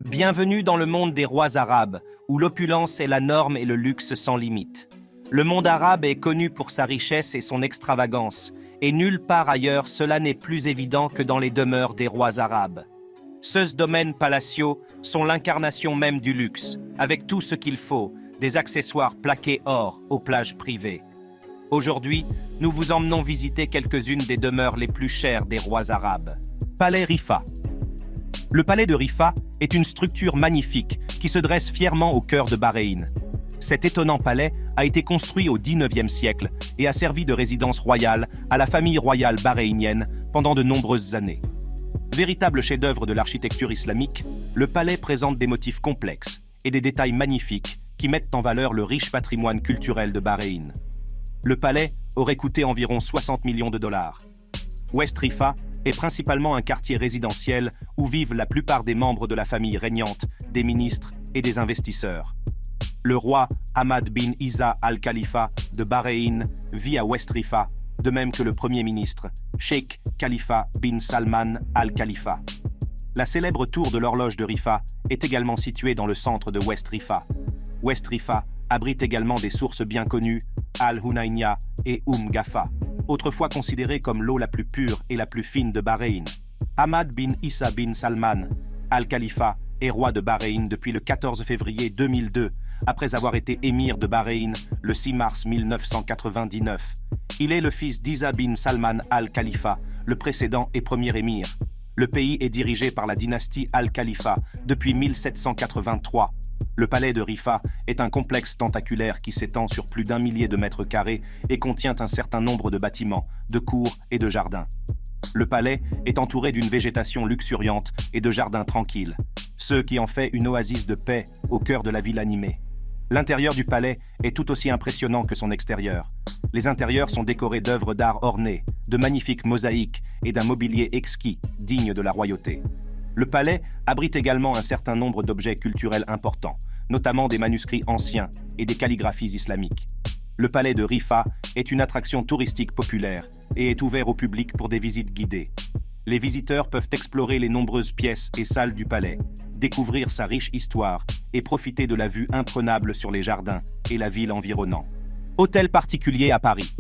Bienvenue dans le monde des rois arabes, où l'opulence est la norme et le luxe sans limite. Le monde arabe est connu pour sa richesse et son extravagance, et nulle part ailleurs cela n'est plus évident que dans les demeures des rois arabes. Ceux domaines palatiaux sont l'incarnation même du luxe, avec tout ce qu'il faut, des accessoires plaqués or aux plages privées. Aujourd'hui, nous vous emmenons visiter quelques-unes des demeures les plus chères des rois arabes. Palais Rifa. Le palais de Rifa est une structure magnifique qui se dresse fièrement au cœur de Bahreïn. Cet étonnant palais a été construit au XIXe siècle et a servi de résidence royale à la famille royale bahreïnienne pendant de nombreuses années. Véritable chef-d'œuvre de l'architecture islamique, le palais présente des motifs complexes et des détails magnifiques qui mettent en valeur le riche patrimoine culturel de Bahreïn. Le palais aurait coûté environ 60 millions de dollars. West Rifa est principalement un quartier résidentiel où vivent la plupart des membres de la famille régnante, des ministres et des investisseurs. Le roi Hamad bin Isa al-Khalifa de Bahreïn vit à West Rifa, de même que le premier ministre, Sheikh Khalifa bin Salman al-Khalifa. La célèbre tour de l'horloge de Rifa est également située dans le centre de West Rifa. West Rifa abrite également des sources bien connues, Al-Hunaynia et Ghafa, autrefois considérées comme l'eau la plus pure et la plus fine de Bahreïn. Hamad bin Isa bin Salman al-Khalifa est roi de Bahreïn depuis le 14 février 2002, après avoir été émir de Bahreïn le 6 mars 1999. Il est le fils d'Isa bin Salman al-Khalifa, le précédent et premier émir. Le pays est dirigé par la dynastie al-Khalifa depuis 1783. Le palais de Rifa est un complexe tentaculaire qui s'étend sur plus d'1 millier de mètres carrés et contient un certain nombre de bâtiments, de cours et de jardins. Le palais est entouré d'une végétation luxuriante et de jardins tranquilles, ce qui en fait une oasis de paix au cœur de la ville animée. L'intérieur du palais est tout aussi impressionnant que son extérieur. Les intérieurs sont décorés d'œuvres d'art ornées, de magnifiques mosaïques et d'un mobilier exquis, digne de la royauté. Le palais abrite également un certain nombre d'objets culturels importants, notamment des manuscrits anciens et des calligraphies islamiques. Le palais de Rifa est une attraction touristique populaire et est ouvert au public pour des visites guidées. Les visiteurs peuvent explorer les nombreuses pièces et salles du palais, découvrir sa riche histoire et profiter de la vue imprenable sur les jardins et la ville environnante. Hôtel particulier à Paris.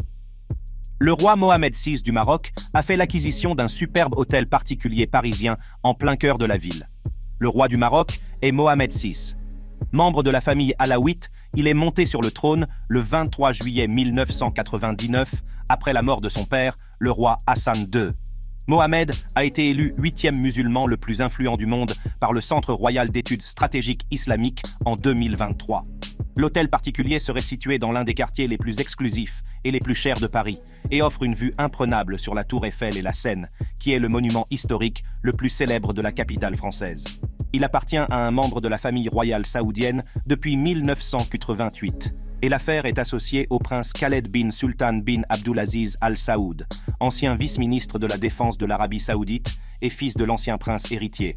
Le roi Mohamed VI du Maroc a fait l'acquisition d'un superbe hôtel particulier parisien en plein cœur de la ville. Le roi du Maroc est Mohamed VI. Membre de la famille alaouite, il est monté sur le trône le 23 juillet 1999, après la mort de son père, le roi Hassan II. Mohamed a été élu 8e musulman le plus influent du monde par le Centre royal d'études stratégiques islamiques en 2023. L'hôtel particulier serait situé dans l'un des quartiers les plus exclusifs et les plus chers de Paris et offre une vue imprenable sur la Tour Eiffel et la Seine, qui est le monument historique le plus célèbre de la capitale française. Il appartient à un membre de la famille royale saoudienne depuis 1988 et l'affaire est associée au prince Khaled bin Sultan bin Abdulaziz Al Saoud, ancien vice-ministre de la Défense de l'Arabie saoudite et fils de l'ancien prince héritier.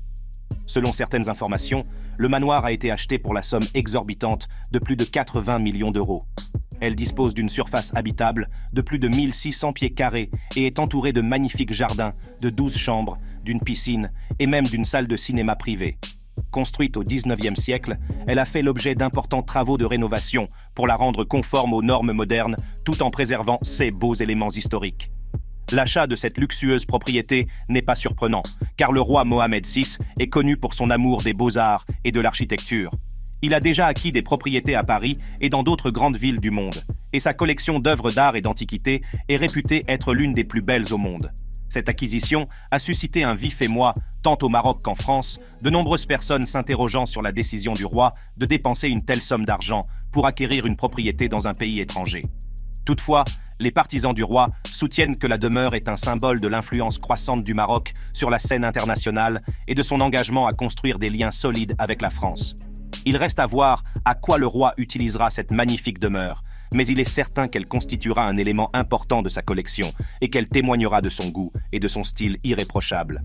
Selon certaines informations, le manoir a été acheté pour la somme exorbitante de plus de 80 millions d'euros. Elle dispose d'une surface habitable de plus de 1600 pieds carrés et est entourée de magnifiques jardins, de 12 chambres, d'une piscine et même d'une salle de cinéma privée. Construite au XIXe siècle, elle a fait l'objet d'importants travaux de rénovation pour la rendre conforme aux normes modernes tout en préservant ses beaux éléments historiques. L'achat de cette luxueuse propriété n'est pas surprenant, car le roi Mohamed VI est connu pour son amour des beaux-arts et de l'architecture. Il a déjà acquis des propriétés à Paris et dans d'autres grandes villes du monde, et sa collection d'œuvres d'art et d'antiquités est réputée être l'une des plus belles au monde. Cette acquisition a suscité un vif émoi, tant au Maroc qu'en France, de nombreuses personnes s'interrogeant sur la décision du roi de dépenser une telle somme d'argent pour acquérir une propriété dans un pays étranger. Toutefois, les partisans du roi soutiennent que la demeure est un symbole de l'influence croissante du Maroc sur la scène internationale et de son engagement à construire des liens solides avec la France. Il reste à voir à quoi le roi utilisera cette magnifique demeure, mais il est certain qu'elle constituera un élément important de sa collection et qu'elle témoignera de son goût et de son style irréprochable.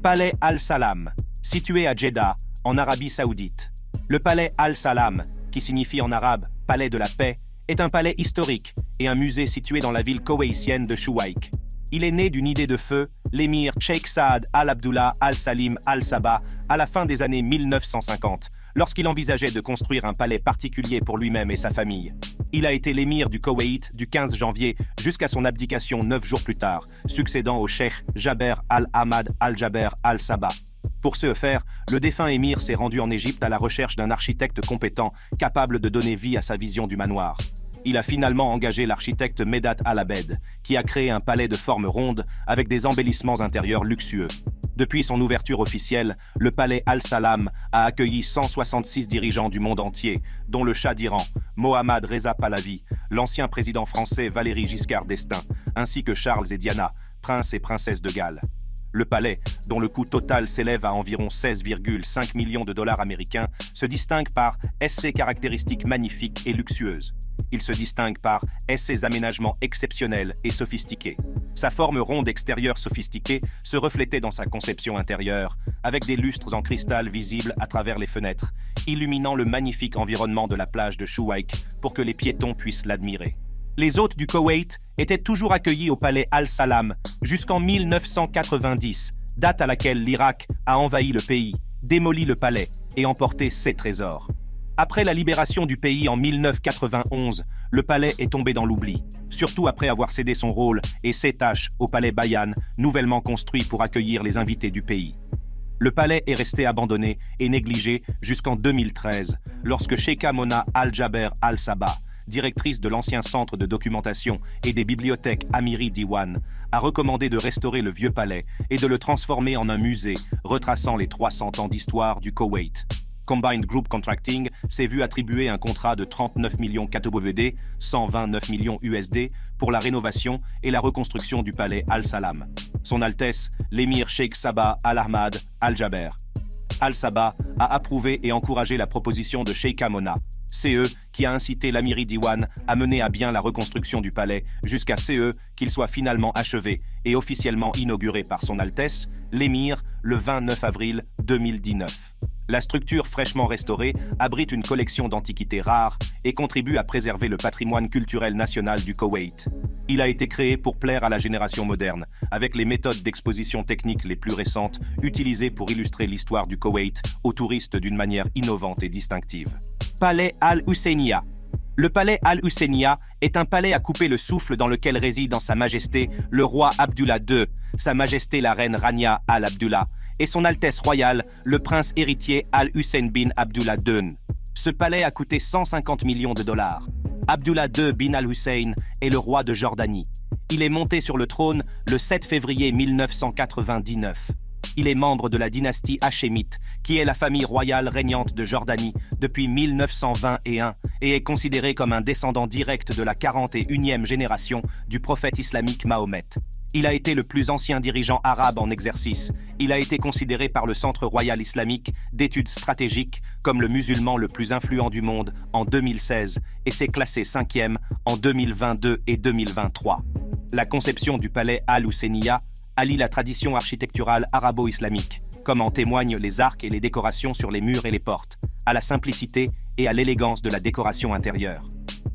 Palais Al-Salam, situé à Jeddah, en Arabie Saoudite. Le palais Al-Salam, qui signifie en arabe « palais de la paix », est un palais historique et un musée situé dans la ville koweïtienne de Chouaïk. Il est né d'une idée de feu, l'émir Sheikh Saad al-Abdullah al-Salim al-Sabah, à la fin des années 1950, lorsqu'il envisageait de construire un palais particulier pour lui-même et sa famille. Il a été l'émir du Koweït du 15 janvier jusqu'à son abdication 9 jours plus tard, succédant au cheikh Jaber al-Ahmad al-Jaber al-Sabah. Pour ce faire, le défunt émir s'est rendu en Égypte à la recherche d'un architecte compétent, capable de donner vie à sa vision du manoir. Il a finalement engagé l'architecte Medat al-Abed, qui a créé un palais de forme ronde avec des embellissements intérieurs luxueux. Depuis son ouverture officielle, le palais Al-Salam a accueilli 166 dirigeants du monde entier, dont le Shah d'Iran, Mohammad Reza Pahlavi, l'ancien président français Valéry Giscard d'Estaing, ainsi que Charles et Diana, princes et princesses de Galles. Le palais, dont le coût total s'élève à environ 16,5 millions de dollars américains, se distingue par ses caractéristiques magnifiques et luxueuses. Il se distingue par ses aménagements exceptionnels et sophistiqués. Sa forme ronde extérieure sophistiquée se reflétait dans sa conception intérieure, avec des lustres en cristal visibles à travers les fenêtres, illuminant le magnifique environnement de la plage de Shuwaik pour que les piétons puissent l'admirer. Les hôtes du Koweït étaient toujours accueillis au palais Al-Salam jusqu'en 1990, date à laquelle l'Irak a envahi le pays, démoli le palais et emporté ses trésors. Après la libération du pays en 1991, le palais est tombé dans l'oubli, surtout après avoir cédé son rôle et ses tâches au palais Bayan, nouvellement construit pour accueillir les invités du pays. Le palais est resté abandonné et négligé jusqu'en 2013, lorsque Sheikha Mona Al-Jaber Al-Sabah, directrice de l'ancien centre de documentation et des bibliothèques Amiri Diwan, a recommandé de restaurer le vieux palais et de le transformer en un musée retraçant les 300 ans d'histoire du Koweït. Combined Group Contracting s'est vu attribuer un contrat de 39 millions KWD, 129 millions USD, pour la rénovation et la reconstruction du palais Al-Salam. Son Altesse, l'émir Sheikh Sabah Al-Ahmad Al-Jaber Al-Sabah a approuvé et encouragé la proposition de Sheikha Mona, CE qui a incité l'Amiri Diwan à mener à bien la reconstruction du palais jusqu'à CE qu'il soit finalement achevé et officiellement inauguré par son Altesse, l'émir, le 29 avril 2019. La structure fraîchement restaurée abrite une collection d'antiquités rares et contribue à préserver le patrimoine culturel national du Koweït. Il a été créé pour plaire à la génération moderne, avec les méthodes d'exposition technique les plus récentes utilisées pour illustrer l'histoire du Koweït aux touristes d'une manière innovante et distinctive. Palais Al-Husseiniya. Le palais Al-Husseiniya est un palais à couper le souffle dans lequel réside en Sa Majesté le roi Abdullah II, Sa Majesté la reine Rania Al-Abdullah et son Altesse royale le prince héritier Al-Hussein bin Abdullah II. Ce palais a coûté 150 millions de dollars. Abdullah II bin Al-Hussein est le roi de Jordanie. Il est monté sur le trône le 7 février 1999. Il est membre de la dynastie hachémite, qui est la famille royale régnante de Jordanie depuis 1921 et est considéré comme un descendant direct de la 41e génération du prophète islamique Mahomet. Il a été le plus ancien dirigeant arabe en exercice. Il a été considéré par le Centre royal islamique d'études stratégiques comme le musulman le plus influent du monde en 2016 et s'est classé 5e en 2022 et 2023. La conception du palais Al-Husseiniya allie la tradition architecturale arabo-islamique, comme en témoignent les arcs et les décorations sur les murs et les portes, à la simplicité et à l'élégance de la décoration intérieure.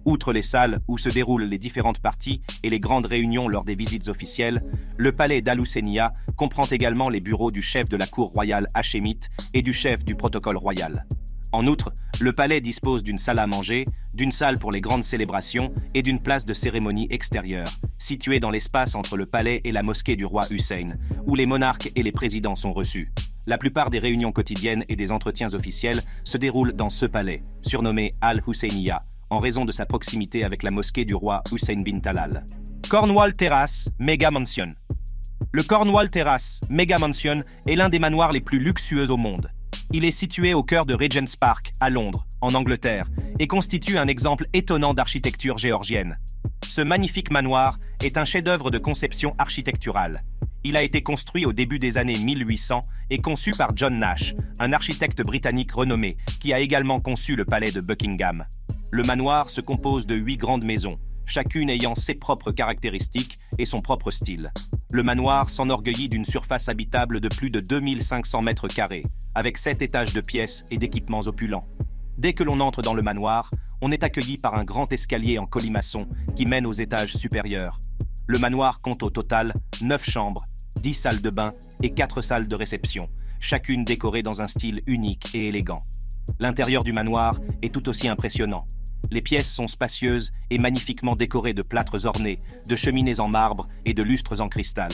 Outre les salles où se déroulent les différentes parties et les grandes réunions lors des visites officielles, le palais d'Al-Husseiniya comprend également les bureaux du chef de la cour royale hachémite et du chef du protocole royal. En outre, le palais dispose d'une salle à manger, d'une salle pour les grandes célébrations et d'une place de cérémonie extérieure, située dans l'espace entre le palais et la mosquée du roi Hussein, où les monarques et les présidents sont reçus. La plupart des réunions quotidiennes et des entretiens officiels se déroulent dans ce palais, surnommé Al-Husseiniya, en raison de sa proximité avec la mosquée du roi Hussein bin Talal. Cornwall Terrace Mega Mansion. Le Cornwall Terrace Mega Mansion est l'un des manoirs les plus luxueux au monde. Il est situé au cœur de Regent's Park, à Londres, en Angleterre, et constitue un exemple étonnant d'architecture géorgienne. Ce magnifique manoir est un chef-d'œuvre de conception architecturale. Il a été construit au début des années 1800 et conçu par John Nash, un architecte britannique renommé, qui a également conçu le palais de Buckingham. Le manoir se compose de 8 grandes maisons, chacune ayant ses propres caractéristiques et son propre style. Le manoir s'enorgueillit d'une surface habitable de plus de 2500 mètres carrés, avec 7 étages de pièces et d'équipements opulents. Dès que l'on entre dans le manoir, on est accueilli par un grand escalier en colimaçon qui mène aux étages supérieurs. Le manoir compte au total 9 chambres, 10 salles de bain et 4 salles de réception, chacune décorée dans un style unique et élégant. L'intérieur du manoir est tout aussi impressionnant. Les pièces sont spacieuses et magnifiquement décorées de plâtres ornés, de cheminées en marbre et de lustres en cristal.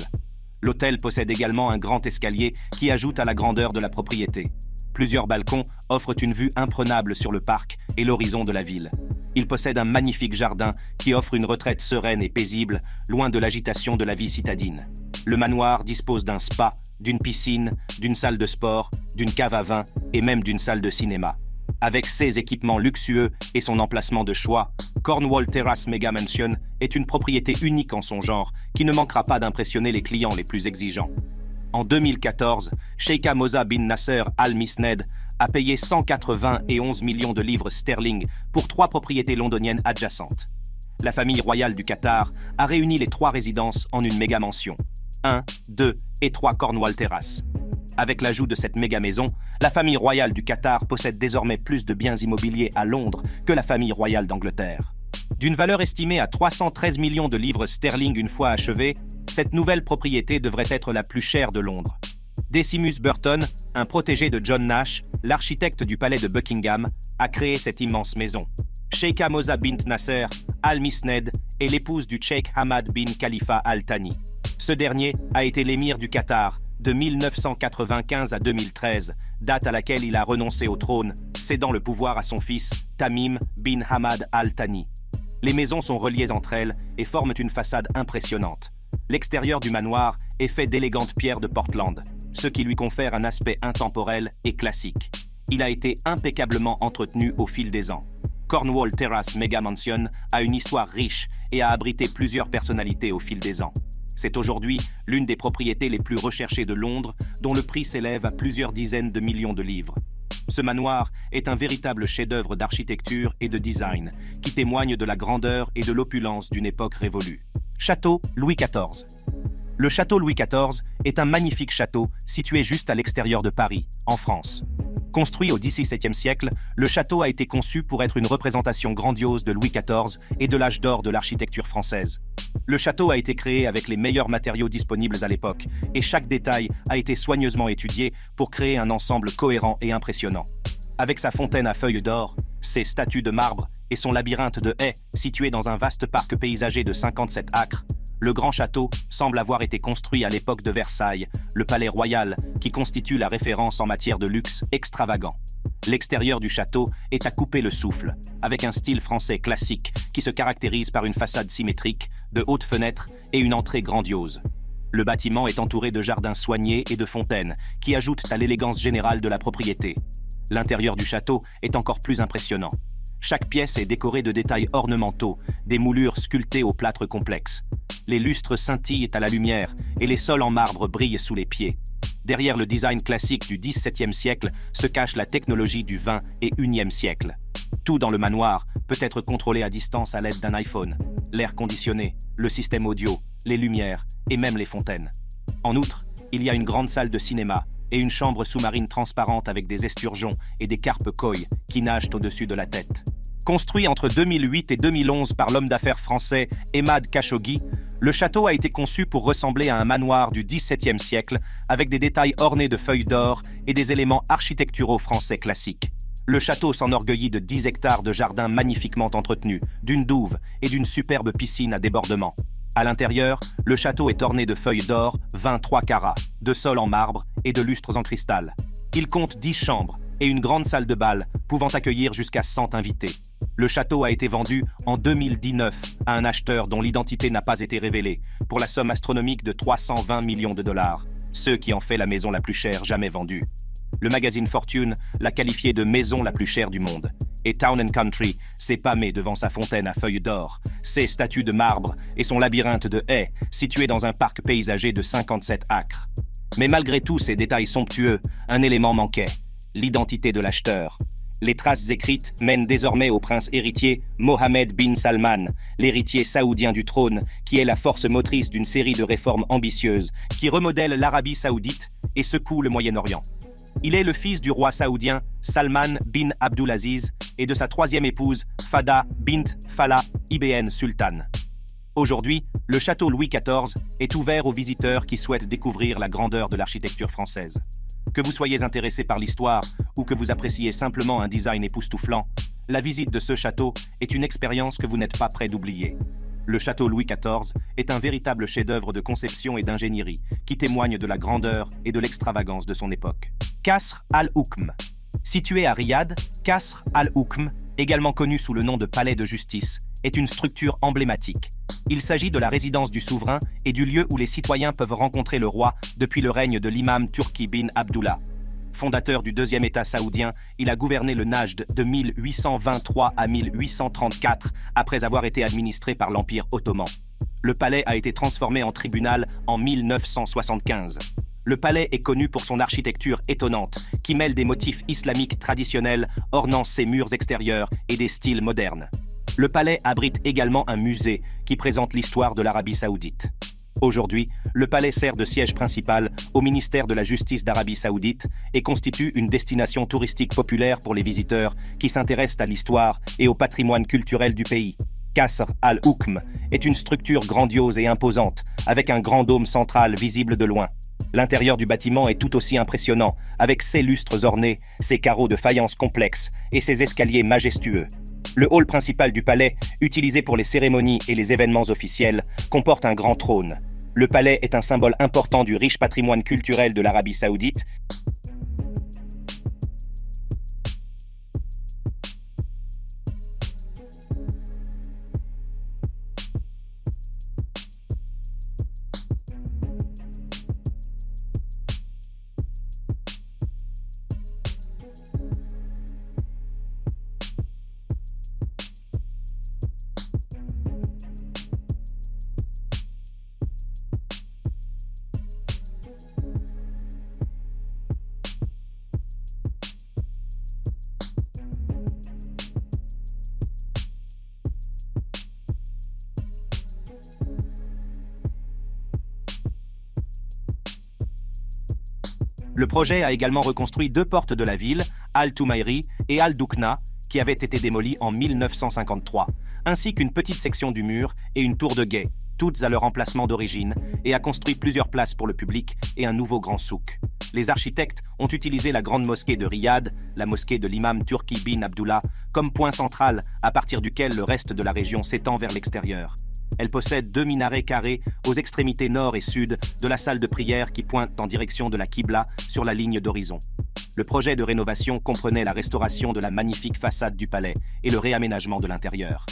L'hôtel possède également un grand escalier qui ajoute à la grandeur de la propriété. Plusieurs balcons offrent une vue imprenable sur le parc et l'horizon de la ville. Il possède un magnifique jardin qui offre une retraite sereine et paisible, loin de l'agitation de la vie citadine. Le manoir dispose d'un spa, d'une piscine, d'une salle de sport, d'une cave à vin et même d'une salle de cinéma. Avec ses équipements luxueux et son emplacement de choix, Cornwall Terrace Mega Mansion est une propriété unique en son genre qui ne manquera pas d'impressionner les clients les plus exigeants. En 2014, Sheikha Moza bin Nasser Al Misned a payé 191 millions de livres sterling pour 3 propriétés londoniennes adjacentes. La famille royale du Qatar a réuni les 3 résidences en une méga mansion. 1, 2 et 3 Cornwall Terrace. Avec l'ajout de cette méga maison, la famille royale du Qatar possède désormais plus de biens immobiliers à Londres que la famille royale d'Angleterre. D'une valeur estimée à 313 millions de livres sterling une fois achevée, cette nouvelle propriété devrait être la plus chère de Londres. Decimus Burton, un protégé de John Nash, l'architecte du palais de Buckingham, a créé cette immense maison. Sheikha Moza bint Nasser Al Misned est l'épouse du Cheikh Hamad bin Khalifa Al Thani. Ce dernier a été l'émir du Qatar de 1995 à 2013, date à laquelle il a renoncé au trône, cédant le pouvoir à son fils Tamim bin Hamad Al Thani. Les maisons sont reliées entre elles et forment une façade impressionnante. L'extérieur du manoir est fait d'élégantes pierres de Portland, ce qui lui confère un aspect intemporel et classique. Il a été impeccablement entretenu au fil des ans. Cornwall Terrace Mega Mansion a une histoire riche et a abrité plusieurs personnalités au fil des ans. C'est aujourd'hui l'une des propriétés les plus recherchées de Londres, dont le prix s'élève à plusieurs dizaines de millions de livres. Ce manoir est un véritable chef-d'œuvre d'architecture et de design, qui témoigne de la grandeur et de l'opulence d'une époque révolue. Château Louis XIV. Le château Louis XIV est un magnifique château situé juste à l'extérieur de Paris, en France. Construit au XVIIe siècle, le château a été conçu pour être une représentation grandiose de Louis XIV et de l'âge d'or de l'architecture française. Le château a été créé avec les meilleurs matériaux disponibles à l'époque, et chaque détail a été soigneusement étudié pour créer un ensemble cohérent et impressionnant. Avec sa fontaine à feuilles d'or, ses statues de marbre et son labyrinthe de haies situé dans un vaste parc paysager de 57 acres, le grand château semble avoir été construit à l'époque de Versailles, le palais royal qui constitue la référence en matière de luxe extravagant. L'extérieur du château est à couper le souffle, avec un style français classique qui se caractérise par une façade symétrique, de hautes fenêtres et une entrée grandiose. Le bâtiment est entouré de jardins soignés et de fontaines qui ajoutent à l'élégance générale de la propriété. L'intérieur du château est encore plus impressionnant. Chaque pièce est décorée de détails ornementaux, des moulures sculptées au plâtre complexe. Les lustres scintillent à la lumière et les sols en marbre brillent sous les pieds. Derrière le design classique du XVIIe siècle se cache la technologie du XXe et XIe siècle. Tout dans le manoir peut être contrôlé à distance à l'aide d'un iPhone. L'air conditionné, le système audio, les lumières et même les fontaines. En outre, il y a une grande salle de cinéma et une chambre sous-marine transparente avec des esturgeons et des carpes koi qui nagent au-dessus de la tête. Construit entre 2008 et 2011 par l'homme d'affaires français Emad Khashoggi, le château a été conçu pour ressembler à un manoir du XVIIe siècle avec des détails ornés de feuilles d'or et des éléments architecturaux français classiques. Le château s'enorgueillit de 10 hectares de jardins magnifiquement entretenus, d'une douve et d'une superbe piscine à débordement. À l'intérieur, le château est orné de feuilles d'or 23 carats, de sols en marbre et de lustres en cristal. Il compte 10 chambres et une grande salle de bal pouvant accueillir jusqu'à 100 invités. Le château a été vendu en 2019 à un acheteur dont l'identité n'a pas été révélée, pour la somme astronomique de 320 millions de dollars, ce qui en fait la maison la plus chère jamais vendue. Le magazine Fortune l'a qualifiée de maison la plus chère du monde. Et Town & Country s'est pâmé devant sa fontaine à feuilles d'or, ses statues de marbre et son labyrinthe de haies situé dans un parc paysager de 57 acres. Mais malgré tous ces détails somptueux, un élément manquait, l'identité de l'acheteur. Les traces écrites mènent désormais au prince héritier Mohammed bin Salman, l'héritier saoudien du trône, qui est la force motrice d'une série de réformes ambitieuses qui remodèlent l'Arabie saoudite et secouent le Moyen-Orient. Il est le fils du roi saoudien Salman bin Abdulaziz et de sa troisième épouse Fahda bint Falah ibn Sultan. Aujourd'hui, le château Louis XIV est ouvert aux visiteurs qui souhaitent découvrir la grandeur de l'architecture française. Que vous soyez intéressé par l'histoire ou que vous appréciez simplement un design époustouflant, la visite de ce château est une expérience que vous n'êtes pas prêt d'oublier. Le château Louis XIV est un véritable chef-d'œuvre de conception et d'ingénierie qui témoigne de la grandeur et de l'extravagance de son époque. Qasr al-Hukm. Situé à Riyad, Qasr al-Hukm, également connu sous le nom de palais de justice, est une structure emblématique. Il s'agit de la résidence du souverain et du lieu où les citoyens peuvent rencontrer le roi depuis le règne de l'imam Turki bin Abdullah. Fondateur du deuxième État saoudien, il a gouverné le Najd de 1823 à 1834 après avoir été administré par l'Empire ottoman. Le palais a été transformé en tribunal en 1975. Le palais est connu pour son architecture étonnante, qui mêle des motifs islamiques traditionnels ornant ses murs extérieurs et des styles modernes. Le palais abrite également un musée qui présente l'histoire de l'Arabie saoudite. Aujourd'hui, le palais sert de siège principal au ministère de la Justice d'Arabie saoudite et constitue une destination touristique populaire pour les visiteurs qui s'intéressent à l'histoire et au patrimoine culturel du pays. Qasr al-Hukm est une structure grandiose et imposante, avec un grand dôme central visible de loin. L'intérieur du bâtiment est tout aussi impressionnant, avec ses lustres ornés, ses carreaux de faïence complexes et ses escaliers majestueux. Le hall principal du palais, utilisé pour les cérémonies et les événements officiels, comporte un grand trône. Le palais est un symbole important du riche patrimoine culturel de l'Arabie saoudite. Le projet a également reconstruit deux portes de la ville, Al-Toumaïri et Al-Doukna, qui avaient été démolies en 1953, ainsi qu'une petite section du mur et une tour de guet, toutes à leur emplacement d'origine, et a construit plusieurs places pour le public et un nouveau grand souk. Les architectes ont utilisé la grande mosquée de Riyad, la mosquée de l'imam Turki bin Abdullah, comme point central à partir duquel le reste de la région s'étend vers l'extérieur. Elle possède deux minarets carrés aux extrémités nord et sud de la salle de prière qui pointe en direction de la Qibla sur la ligne d'horizon. Le projet de rénovation comprenait la restauration de la magnifique façade du palais et le réaménagement de l'intérieur.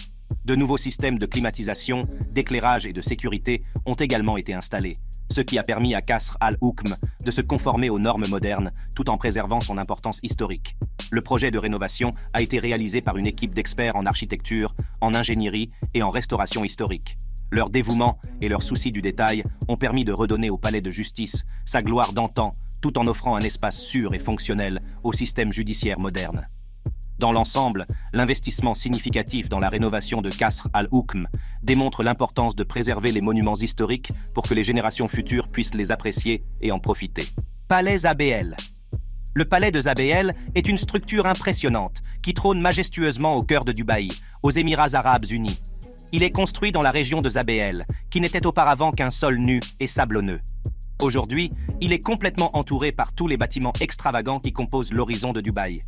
De nouveaux systèmes de climatisation, d'éclairage et de sécurité ont également été installés, ce qui a permis à Qasr al-Hukm de se conformer aux normes modernes tout en préservant son importance historique. Le projet de rénovation a été réalisé par une équipe d'experts en architecture, en ingénierie et en restauration historique. Leur dévouement et leur souci du détail ont permis de redonner au palais de justice sa gloire d'antan, tout en offrant un espace sûr et fonctionnel au système judiciaire moderne. Dans l'ensemble, l'investissement significatif dans la rénovation de Qasr al-Hukm démontre l'importance de préserver les monuments historiques pour que les générations futures puissent les apprécier et en profiter. Palais Zabeel. Le palais de Zabeel est une structure impressionnante qui trône majestueusement au cœur de Dubaï, aux Émirats arabes unis. Il est construit dans la région de Zabeel, qui n'était auparavant qu'un sol nu et sablonneux. Aujourd'hui, il est complètement entouré par tous les bâtiments extravagants qui composent l'horizon de Dubaï.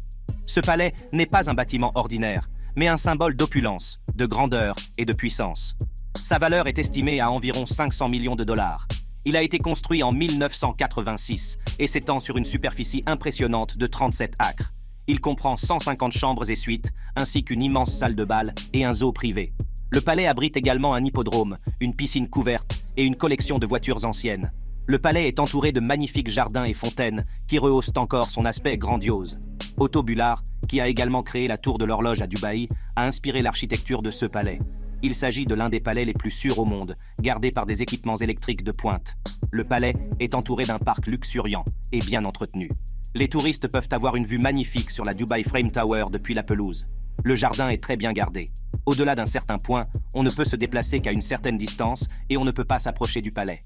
Ce palais n'est pas un bâtiment ordinaire, mais un symbole d'opulence, de grandeur et de puissance. Sa valeur est estimée à environ 500 millions de dollars. Il a été construit en 1986 et s'étend sur une superficie impressionnante de 37 acres. Il comprend 150 chambres et suites, ainsi qu'une immense salle de bal et un zoo privé. Le palais abrite également un hippodrome, une piscine couverte et une collection de voitures anciennes. Le palais est entouré de magnifiques jardins et fontaines qui rehaussent encore son aspect grandiose. Otto Bullard, qui a également créé la tour de l'horloge à Dubaï, a inspiré l'architecture de ce palais. Il s'agit de l'un des palais les plus sûrs au monde, gardé par des équipements électriques de pointe. Le palais est entouré d'un parc luxuriant et bien entretenu. Les touristes peuvent avoir une vue magnifique sur la Dubai Frame Tower depuis la pelouse. Le jardin est très bien gardé. Au-delà d'un certain point, on ne peut se déplacer qu'à une certaine distance et on ne peut pas s'approcher du palais.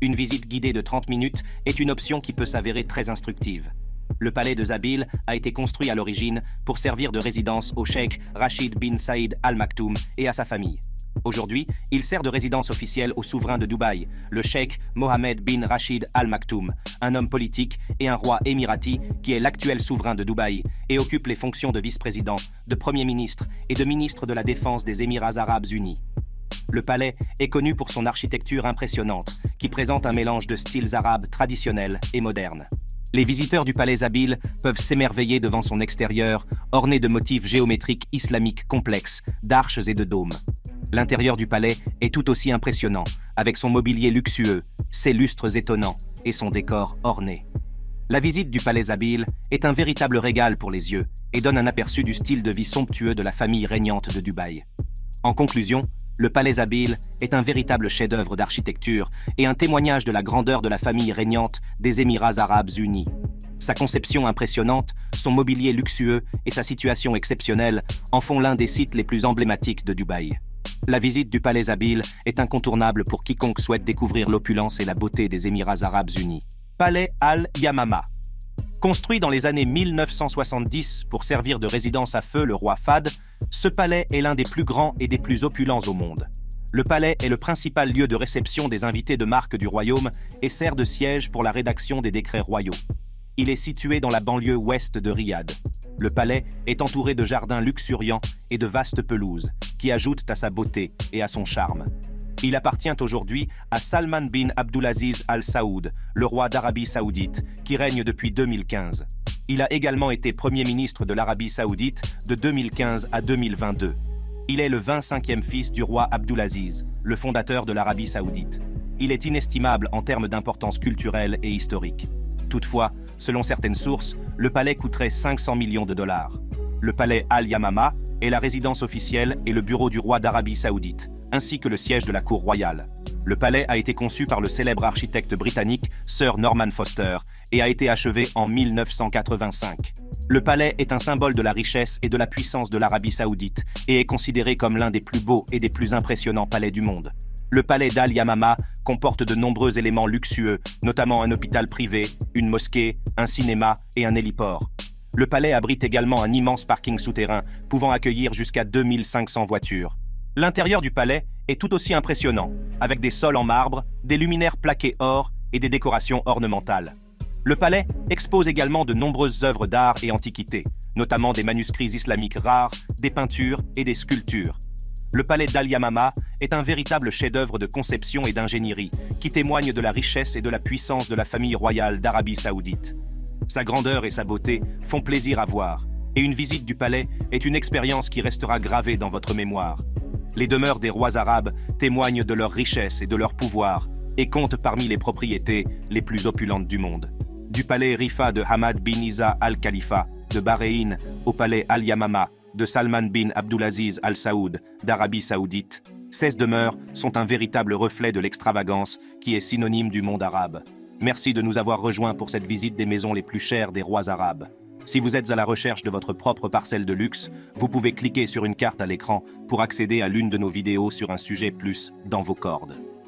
Une visite guidée de 30 minutes est une option qui peut s'avérer très instructive. Le palais de Zabeel a été construit à l'origine pour servir de résidence au cheikh Rachid bin Saïd Al Maktoum et à sa famille. Aujourd'hui, il sert de résidence officielle au souverain de Dubaï, le cheikh Mohammed bin Rachid Al Maktoum, un homme politique et un roi émirati qui est l'actuel souverain de Dubaï et occupe les fonctions de vice-président, de premier ministre et de ministre de la Défense des Émirats arabes unis. Le palais est connu pour son architecture impressionnante, qui présente un mélange de styles arabes traditionnels et modernes. Les visiteurs du palais Zabil peuvent s'émerveiller devant son extérieur, orné de motifs géométriques islamiques complexes, d'arches et de dômes. L'intérieur du palais est tout aussi impressionnant, avec son mobilier luxueux, ses lustres étonnants et son décor orné. La visite du palais Zabil est un véritable régal pour les yeux et donne un aperçu du style de vie somptueux de la famille régnante de Dubaï. En conclusion, le palais Zabil est un véritable chef-d'œuvre d'architecture et un témoignage de la grandeur de la famille régnante des Émirats arabes unis. Sa conception impressionnante, son mobilier luxueux et sa situation exceptionnelle en font l'un des sites les plus emblématiques de Dubaï. La visite du palais Zabil est incontournable pour quiconque souhaite découvrir l'opulence et la beauté des Émirats arabes unis. Palais Al-Yamama. Construit dans les années 1970 pour servir de résidence à feu le roi Fahd, ce palais est l'un des plus grands et des plus opulents au monde. Le palais est le principal lieu de réception des invités de marque du royaume et sert de siège pour la rédaction des décrets royaux. Il est situé dans la banlieue ouest de Riyad. Le palais est entouré de jardins luxuriants et de vastes pelouses, qui ajoutent à sa beauté et à son charme. Il appartient aujourd'hui à Salman bin Abdulaziz Al Saoud, le roi d'Arabie Saoudite, qui règne depuis 2015. Il a également été Premier ministre de l'Arabie Saoudite de 2015 à 2022. Il est le 25e fils du roi Abdulaziz, le fondateur de l'Arabie Saoudite. Il est inestimable en termes d'importance culturelle et historique. Toutefois, selon certaines sources, le palais coûterait 500 millions de dollars. Le palais Al-Yamama est la résidence officielle et le bureau du roi d'Arabie Saoudite, ainsi que le siège de la cour royale. Le palais a été conçu par le célèbre architecte britannique Sir Norman Foster et a été achevé en 1985. Le palais est un symbole de la richesse et de la puissance de l'Arabie Saoudite et est considéré comme l'un des plus beaux et des plus impressionnants palais du monde. Le palais d'Al-Yamama comporte de nombreux éléments luxueux, notamment un hôpital privé, une mosquée, un cinéma et un héliport. Le palais abrite également un immense parking souterrain, pouvant accueillir jusqu'à 2500 voitures. L'intérieur du palais est tout aussi impressionnant, avec des sols en marbre, des luminaires plaqués or et des décorations ornementales. Le palais expose également de nombreuses œuvres d'art et antiquités, notamment des manuscrits islamiques rares, des peintures et des sculptures. Le palais d'Al-Yamama est un véritable chef-d'œuvre de conception et d'ingénierie qui témoigne de la richesse et de la puissance de la famille royale d'Arabie Saoudite. Sa grandeur et sa beauté font plaisir à voir, et une visite du palais est une expérience qui restera gravée dans votre mémoire. Les demeures des rois arabes témoignent de leur richesse et de leur pouvoir, et comptent parmi les propriétés les plus opulentes du monde. Du palais Rifa de Hamad bin Isa Al Khalifa de Bahreïn au palais Al-Yamama de Salman bin Abdulaziz Al Saoud d'Arabie Saoudite, ces demeures sont un véritable reflet de l'extravagance qui est synonyme du monde arabe. Merci de nous avoir rejoints pour cette visite des maisons les plus chères des rois arabes. Si vous êtes à la recherche de votre propre parcelle de luxe, vous pouvez cliquer sur une carte à l'écran pour accéder à l'une de nos vidéos sur un sujet plus dans vos cordes.